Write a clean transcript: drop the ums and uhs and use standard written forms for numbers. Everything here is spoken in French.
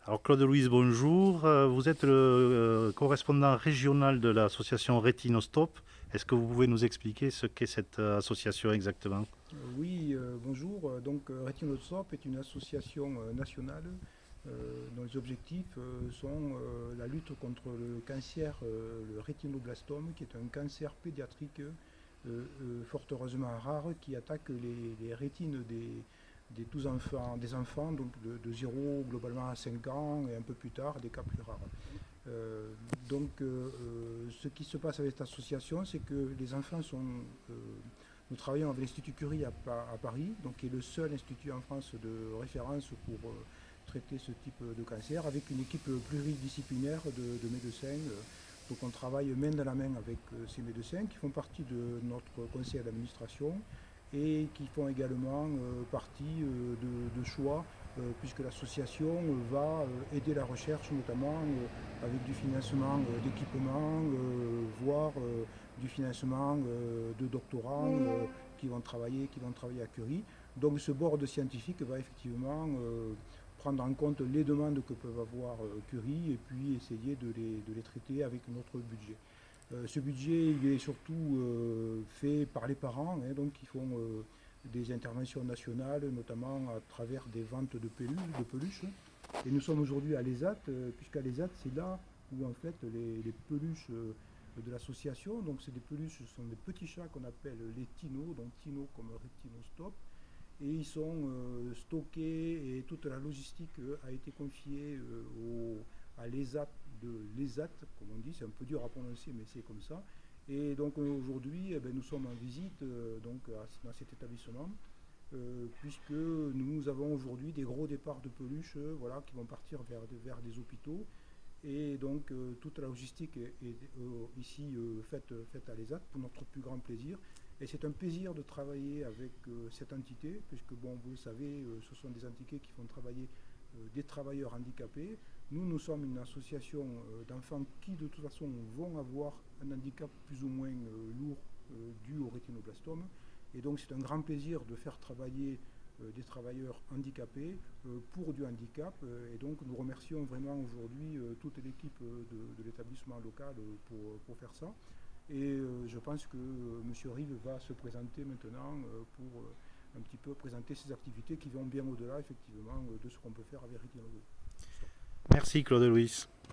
Alors Claude Louise, bonjour. Vous êtes le correspondant régional de l'association Rétinostop. Est-ce que vous pouvez nous expliquer ce qu'est cette association exactement? Oui, bonjour. Retinostop est une association nationale dont les objectifs sont la lutte contre le cancer, le rétinoblastome, qui est un cancer pédiatrique fort heureusement rare qui attaque les rétines des tous enfants, des enfants donc de 0 globalement à 5 ans et un peu plus tard, des cas plus rares. Euh, ce qui se passe avec cette association, c'est que les enfants sont. Nous travaillons avec l'Institut Curie à Paris, donc qui est le seul institut en France de référence pour traiter ce type de cancer, avec une équipe pluridisciplinaire de médecins. Donc on travaille main dans la main avec ces médecins qui font partie de notre conseil d'administration et qui font également partie de choix puisque l'association va aider la recherche, notamment avec du financement d'équipements, voire du financement de doctorants qui vont travailler à Curie. Donc ce board scientifique va effectivement prendre en compte les demandes que peuvent avoir Curie et puis essayer de les traiter avec notre budget. Ce budget il est surtout fait par les parents, hein, donc qui font des interventions nationales, notamment à travers des ventes de peluches. Et nous sommes aujourd'hui à l'ESAT, puisqu'à l'ESAT, c'est là où en fait les peluches de l'association, donc c'est des peluches, ce sont des petits chats qu'on appelle les Tino, donc Tino comme Rétinostop, et ils sont stockés et toute la logistique a été confiée à l'ESAT de l'ESAT, comme on dit, c'est un peu dur à prononcer mais c'est comme ça. Et donc aujourd'hui, eh ben, nous sommes en visite dans cet établissement puisque nous avons aujourd'hui des gros départs de peluches voilà, qui vont partir vers des hôpitaux. Et donc toute la logistique est ici faite à l'ESAT pour notre plus grand plaisir. Et c'est un plaisir de travailler avec cette entité, puisque bon, vous le savez, ce sont des entités qui font travailler des travailleurs handicapés. Nous sommes une association d'enfants qui de toute façon vont avoir un handicap plus ou moins lourd dû au rétinoblastome. Et donc c'est un grand plaisir de faire travailler des travailleurs handicapés pour du handicap. Et donc nous remercions vraiment aujourd'hui toute l'équipe de l'établissement local pour faire ça. Et je pense que M. Rive va se présenter maintenant pour un petit peu présenter ses activités qui vont bien au-delà effectivement de ce qu'on peut faire avec Retinol. Merci Claude Louise.